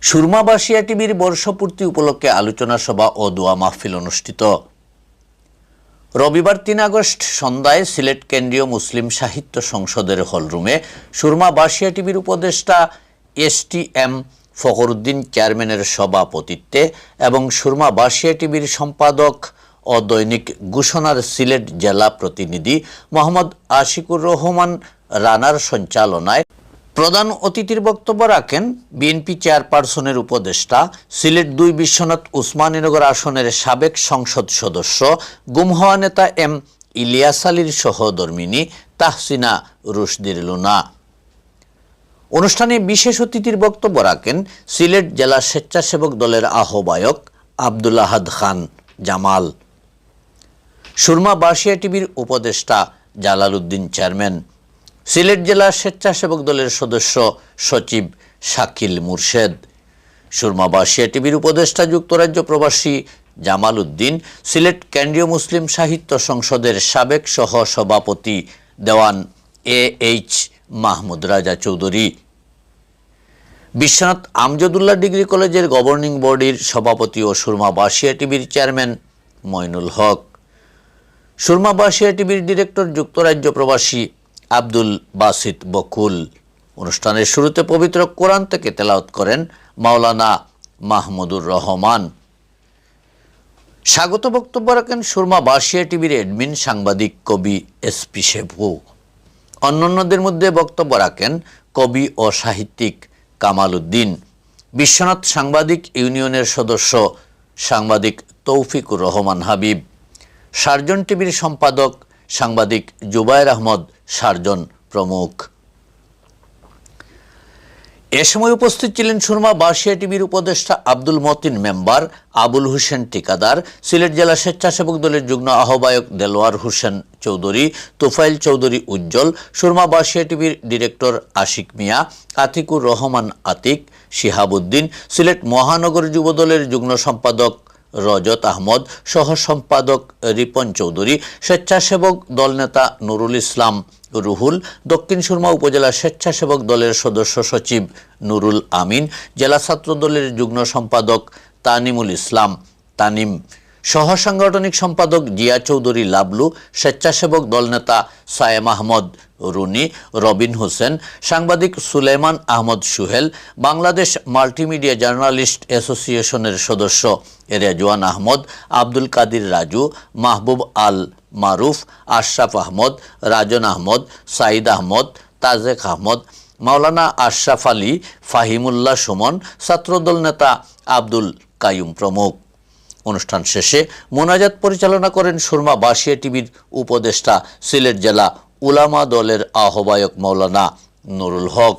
সুরমা বাসিয়া টিভির বর্ষপূর্তি উপলক্ষে আলোচনা সভা ও দোয়া মাহফিল অনুষ্ঠিত। রবিবার ৩ আগস্ট সন্ধ্যায় সিলেট কেন্দ্রীয় মুসলিম সাহিত্য সংসদের হলরুমে সুরমা বাসিয়া টিভির উপদেষ্টা STM ফখরুদ্দিন চেয়ারম্যানের সভাপতিত্বে এবং সুরমা বাসিয়া টিভির সম্পাদক ও দৈনিক ঘোষণার সিলেট জেলা প্রতিনিধি মোহাম্মদ আশিকুর রহমান রানার সঞ্চালনায় প্রধান অতিথির বক্তব্য রাখেন বিএনপি চেয়ারপারসনের উপদেষ্টা সিলেট ২ বিশ্বনাথ উসমানীনগর আসনের সাবেক সংসদ সদস্য গুম হওয়া নেতা M ইলিয়াস আলীর সহধর্মিণী তাহসিনা রুশদীর লুনা। অনুষ্ঠানে বিশেষ অতিথির বক্তব্য রাখেন সিলেট জেলা স্বেচ্ছাসেবক দলের আহ্বায়ক আব্দুল আহাদ খান জামাল, সুরমা বাসিয়া টিভির উপদেষ্টা জালাল উদ্দিন চেয়ারম্যান, সিলেট জেলা স্বেচ্ছাসেবক দলের সদস্য সচিব শাকিল মুর্শেদ, সুরমা বাসিয়া টিভির উপদেষ্টা যুক্তরাজ্য প্রবাসী জামাল উদ্দিন, সিলেট কেন্দ্রীয় মুসলিম সাহিত্য সংসদের সাবেক সহ সভাপতি দেওয়ান AH মাহমুদ রাজা চৌধুরী, বিশ্বনাথ আমজদুল্লাহ ডিগ্রি কলেজের গভর্নিং বডির সভাপতি ও সুরমা বাসিয়া টিভির চেয়ারম্যান মইনুল হক, সুরমা বাসিয়া টিভির ডিরেক্টর যুক্তরাজ্য প্রবাসী আব্দুল বাসিত বকুল। অনুষ্ঠানের শুরুতে পবিত্র কোরআন থেকে তেলাওয়াত করেন মাওলানা মাহমুদুর রহমান। স্বাগত বক্তব্য রাখেন সুরমা বাসিয়া টিভির অ্যাডমিন সাংবাদিক কবি SP শেভু। অন্যান্যদের মধ্যে বক্তব্য রাখেন কবি ও সাহিত্যিক কামাল উদ্দিন, বিশ্বনাথ সাংবাদিক ইউনিয়নের সদস্য সাংবাদিক তৌফিকুর রহমান হাবিব, সার্জন টিভির সম্পাদক সাংবাদিক জুবায়ের আহমদ সার্জন প্রমুখ। এ সময় উপস্থিত ছিলেন সুরমা বাসিয়া টিভির উপদেষ্টা আব্দুল মতিন মেম্বার, আবুল হোসেন ঠিকাদার, সিলেট জেলা স্বেচ্ছাসেবক দলের যুগ্ম আহ্বায়ক দেলোয়ার হোসেন চৌধুরী, তোফাইল চৌধুরী উজ্জ্বল, সুরমা বাসিয়া টিভির ডিরেক্টর আশিক মিয়া, আতিকুর রহমান আতিক, শিহাবুদ্দিন, সিলেট মহানগর যুবদলের যুগ্ম সম্পাদক রজত আহমদ, সহ সম্পাদক রিপন চৌধুরী, স্বেচ্ছাসেবক দল নেতা নুরুল ইসলাম রুহুল, দক্ষিণ সুরমা উপজেলা স্বেচ্ছাসেবক দলের সদস্য সচিব নুরুল আমিন, জেলা ছাত্র দলের যুগ্ম সম্পাদক তানিমুল ইসলাম তানিম, সহ সাংগঠনিক সম্পাদক জিয়া চৌধুরী লাবলু, স্বেচ্ছাসেবক দল নেতা সায়েম আহমদ রুনি, রবিন হোসেন, সাংবাদিক সুলেমান আহমদ সুহেল, বাংলাদেশ মাল্টিমিডিয়া জার্নালিস্ট অ্যাসোসিয়েশনের সদস্য রেজওয়ান আহমদ, আব্দুল কাদির রাজু, মাহবুব আল মারুফ, আশরাফ আহমদ, রাজন আহমদ, সাইদ আহমদ, তাজেক আহমদ, মাওলানা আশরাফ আলী, ফাহিমুল্লাহ সুমন, ছাত্রদল নেতা আব্দুল কাইয়ুম প্রমুখ। অনুষ্ঠান শেষে মোনাজাত পরিচালনা করেন সুরমা বাসিয়া টিভির উপদেষ্টা সিলেট জেলা উলামা দলের আহ্বায়ক মাওলানা নুরুল হক।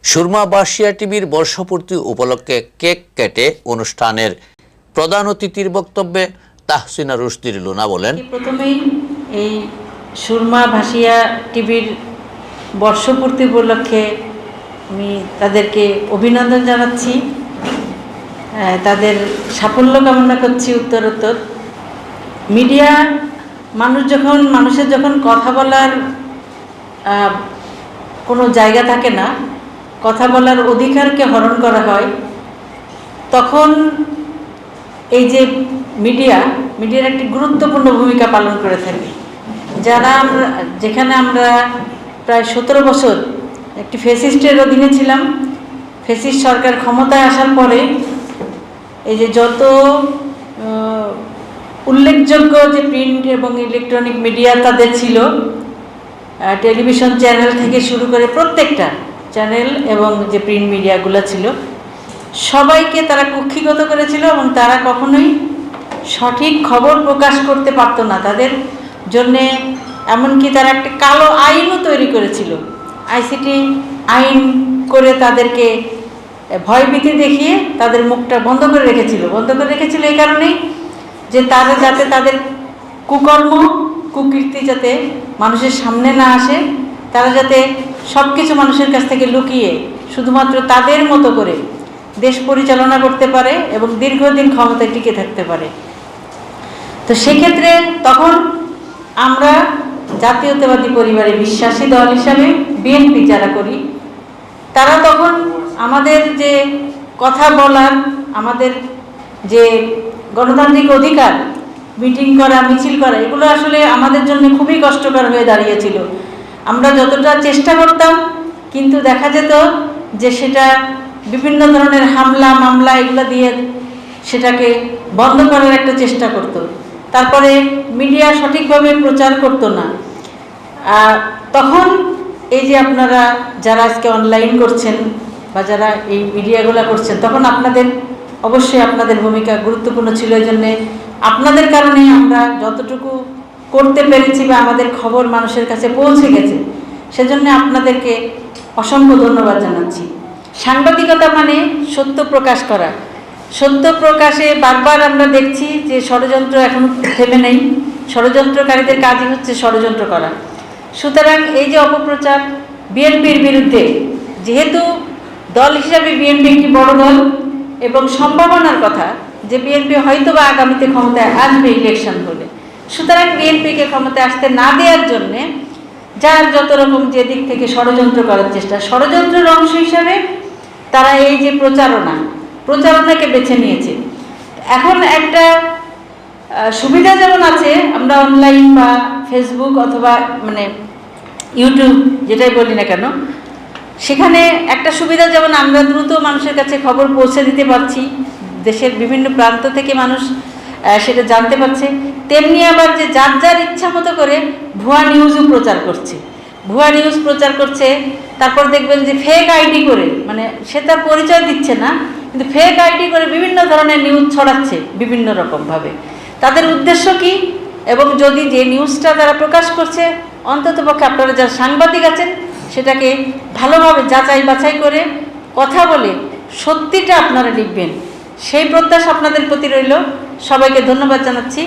সুরমা বাসিয়া টিভির বর্ষপূর্তি উপলক্ষে কেক কেটে অনুষ্ঠানের প্রধান অতিথির বক্তব্যে তাহসিনা রুশদীর লুনা বলেন, প্রথমেই এই সুরমা বাসিয়া টিভির বর্ষপূর্তি উপলক্ষে আমি তাদেরকে অভিনন্দন জানাচ্ছি, তাদের সাফল্য কামনা করছি উত্তরোত্তর। মিডিয়া মানুষের যখন কথা বলার কোনো জায়গা থাকে না, কথা বলার অধিকারকে হরণ করা হয়, তখন এই যে মিডিয়ার একটি গুরুত্বপূর্ণ ভূমিকা পালন করে থাকে। যেখানে আমরা প্রায় 17 বছর একটি ফ্যাসিস্টের অধীনে ছিলাম, ফ্যাসিস্ট সরকার ক্ষমতায় আসার পরে এই যে যত উল্লেখযোগ্য যে প্রিন্ট এবং ইলেকট্রনিক মিডিয়া তাদের ছিল, টেলিভিশন চ্যানেল থেকে শুরু করে প্রত্যেকটা চ্যানেল এবং যে প্রিন্ট মিডিয়াগুলো ছিল, সবাইকে তারা কুক্ষিগত করেছিল এবং তারা কখনোই সঠিক খবর প্রকাশ করতে পারত না। তাদের জন্যে এমনকি তারা একটা কালো আইনও তৈরি করেছিল, ICT আইন করে তাদেরকে ভয়ভীতি দেখিয়ে তাদের মুখটা বন্ধ করে রেখেছিল এই কারণেই যে তারা যাতে তাদের কুকীর্তি যাতে মানুষের সামনে না আসে, তারা যাতে সব কিছু মানুষের কাছ থেকে লুকিয়ে শুধুমাত্র তাদের মতো করে দেশ পরিচালনা করতে পারে এবং দীর্ঘদিন ক্ষমতায় টিকে থাকতে পারে। তো সেক্ষেত্রে তখন আমরা জাতীয়তাবাদী পরিবারে বিশ্বাসী দল হিসাবে বিএনপি যারা করি, তারা তখন আমাদের যে কথা বলার, আমাদের যে গণতান্ত্রিক অধিকার, মিটিং করা, মিছিল করা, এগুলো আসলে আমাদের জন্য খুবই কষ্টকর হয়ে দাঁড়িয়েছিল। আমরা যতটা চেষ্টা করতাম, কিন্তু দেখা যেত যে সেটা বিভিন্ন ধরনের হামলা মামলা এগুলো দিয়ে সেটাকে বন্ধ করার একটা চেষ্টা করত। তারপরে মিডিয়া সঠিকভাবে প্রচার করতো না। তখন এই যে আপনারা যারা আজকে অনলাইন করছেন বা যারা এই মিডিয়াগুলো করছেন, তখন আপনাদের অবশ্যই আপনাদের ভূমিকা গুরুত্বপূর্ণ ছিল। এই জন্যে আপনাদের কারণে আমরা যতটুকু করতে পেরেছি বা আমাদের খবর মানুষের কাছে পৌঁছে গেছে, সেজন্য আপনাদেরকে অসংখ্য ধন্যবাদ জানাচ্ছি। সাংবাদিকতা মানে সত্য প্রকাশ করা। সত্য প্রকাশে বারবার আমরা দেখছি যে ষড়যন্ত্র এখন থেমে নেই। ষড়যন্ত্রকারীদের কাজই হচ্ছে ষড়যন্ত্র করা। সুতরাং এই যে অপপ্রচার বিএনপির বিরুদ্ধে, যেহেতু দল হিসাবে বিএনপি একটি বড় দল এবং সম্ভাবনার কথা যে বিএনপি হয়তো বা আগামীতে ক্ষমতায় আসবে ইলেকশন হলে, সুতরাং বিএনপিকে ক্ষমতায় আসতে না দেওয়ার জন্যে যার যত রকম যে দিক থেকে ষড়যন্ত্র করার চেষ্টা, ষড়যন্ত্রের অংশ হিসাবে তারা এই যে প্রচারণাকে বেছে নিয়েছে। এখন একটা সুবিধা যেমন আছে, আমরা অনলাইন বা ফেসবুক অথবা মানে ইউটিউব যেটাই বলি না কেন, সেখানে একটা সুবিধা যেমন আমরা দ্রুত মানুষের কাছে খবর পৌঁছে দিতে পারছি, দেশের বিভিন্ন প্রান্ত থেকে মানুষ সেটা জানতে পারছে, তেমনি আবার যে যার যার ইচ্ছা মতো করে ভুয়া নিউজও প্রচার করছে। ভুয়া নিউজ প্রচার করছে, তারপর দেখবেন যে ফেক আইডি করে, মানে সে তার পরিচয় দিচ্ছে না, কিন্তু ফেক আইডি করে বিভিন্ন ধরনের নিউজ ছড়াচ্ছে বিভিন্ন রকমভাবে। তাদের উদ্দেশ্য কি? এবং যদি যে নিউজটা তারা প্রকাশ করছে, অন্ততপক্ষে আপনারা যারা সাংবাদিক আছেন সেটাকে ভালোভাবে যাচাই বাছাই করে কথা বলে সত্যিটা আপনারা লিখবেন, সেই প্রত্যাশা আপনাদের প্রতি রইল। সবাইকে ধন্যবাদ জানাচ্ছি।